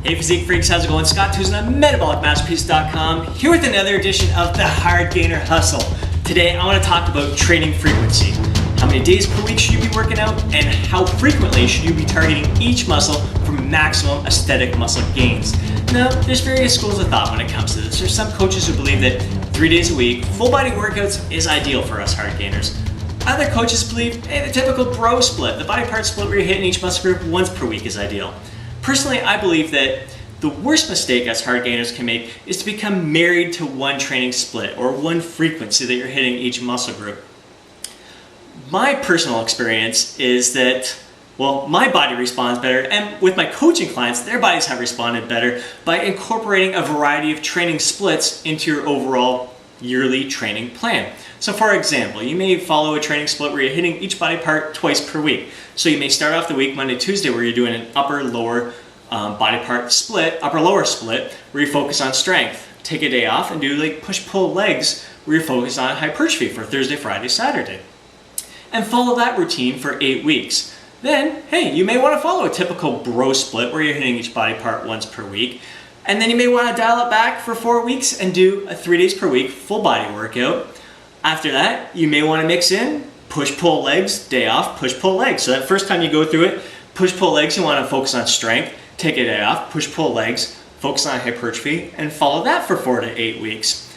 Hey Physique Freaks, how's it going? Scott Tucson at MetabolicMasterpiece.com here with another edition of the Hardgainer Hustle. Today I want to talk about training frequency. How many days per week should you be working out, and how frequently should you be targeting each muscle for maximum aesthetic muscle gains? Now, there's various schools of thought when it comes to this. There's some coaches who believe that 3 days a week, full body workouts is ideal for us hard gainers. Other coaches believe, hey, the typical bro split, the body part split where you're hitting each muscle group once per week is ideal. Personally, I believe that the worst mistake us hard gainers can make is to become married to one training split or one frequency that you're hitting each muscle group. My personal experience is that, well, my body responds better, and with my coaching clients, their bodies have responded better by incorporating a variety of training splits into your overall yearly training plan. So for example, you may follow a training split where you're hitting each body part twice per week. So you may start off the week Monday, Tuesday, where you're doing an upper-lower body part split, upper-lower split, where you focus on strength. Take a day off and do like push-pull legs, where you're focused on hypertrophy for Thursday, Friday, Saturday. And follow that routine for 8 weeks. Then, hey, you may want to follow a typical bro split where you're hitting each body part once per week. And then you may want to dial it back for 4 weeks and do a 3 days per week full body workout. After that, you may want to mix in push-pull legs, day off, push-pull legs. So that first time you go through it, push-pull legs, you want to focus on strength, take a day off, push-pull legs, focus on hypertrophy, and follow that for 4 to 8 weeks.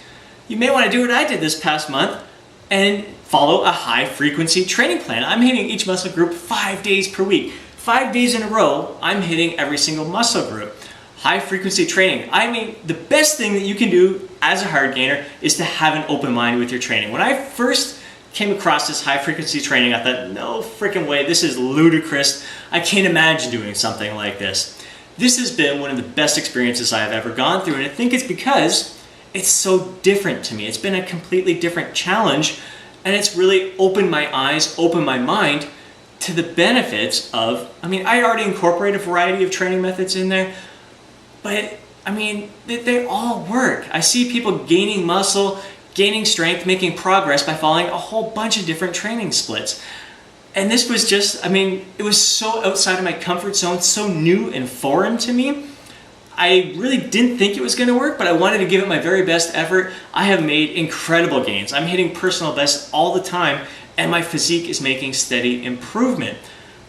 You may want to do what I did this past month and follow a high-frequency training plan. I'm hitting each muscle group 5 days per week. 5 days in a row, I'm hitting every single muscle group. High-frequency training. I mean, the best thing that you can do as a hard gainer is to have an open mind with your training. When I first came across this high-frequency training, I thought, no freaking way, this is ludicrous. I can't imagine doing something like this. This has been one of the best experiences I have ever gone through, and I think it's because it's so different to me. It's been a completely different challenge, and it's really opened my eyes, opened my mind to the benefits of, I already incorporate a variety of training methods in there, but they all work. I see people gaining muscle, gaining strength, making progress by following a whole bunch of different training splits. And this was just, it was so outside of my comfort zone, so new and foreign to me. I really didn't think it was going to work, but I wanted to give it my very best effort. I have made incredible gains. I'm hitting personal bests all the time, and my physique is making steady improvement.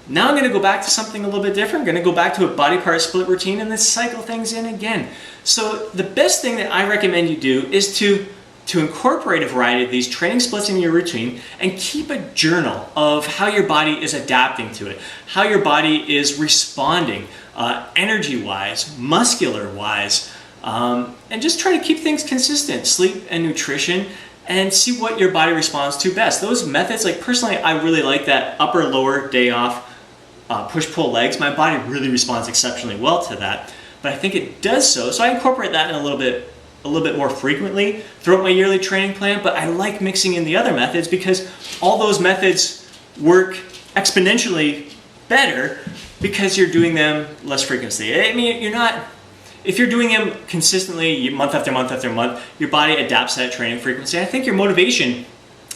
Now I'm going to go back to something a little bit different. I'm going to go back to a body part split routine and then cycle things in again. So the best thing that I recommend you do is to incorporate a variety of these training splits in your routine and keep a journal of how your body is adapting to it, how your body is responding energy-wise, muscular-wise, and just try to keep things consistent, sleep and nutrition, and see what your body responds to best. Those methods, like personally, I really like that upper-lower day off push-pull legs. My body really responds exceptionally well to that, but I think it does so I incorporate that in a little bit more frequently throughout my yearly training plan. But I like mixing in the other methods because all those methods work exponentially better because you're doing them less frequently. If you're doing them consistently month after month after month, your body adapts to that training frequency. I think your motivation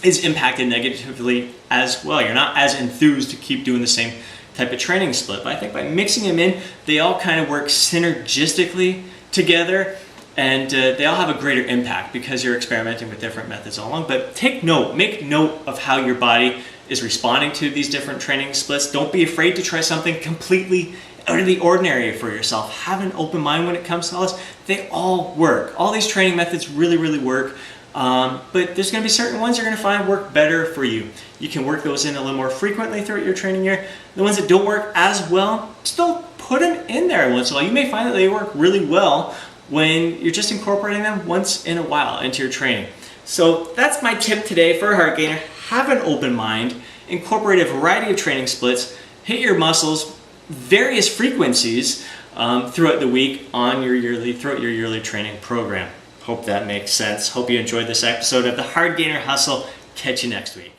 is impacted negatively as well. You're not as enthused to keep doing the same type of training split. But I think by mixing them in, they all kind of work synergistically together, and they all have a greater impact because you're experimenting with different methods all along. But make note of how your body is responding to these different training splits. Don't be afraid to try something completely out of the ordinary for yourself. Have an open mind when it comes to all this. They all work. All these training methods really, really work. But there's going to be certain ones you're going to find work better for you. You can work those in a little more frequently throughout your training year. The ones that don't work as well, still put them in there once in a while. You may find that they work really well when you're just incorporating them once in a while into your training. So that's my tip today for a hard gainer. Have an open mind, incorporate a variety of training splits, hit your muscles, various frequencies throughout the week throughout your yearly training program. Hope that makes sense. Hope you enjoyed this episode of the Hardgainer Hustle. Catch you next week.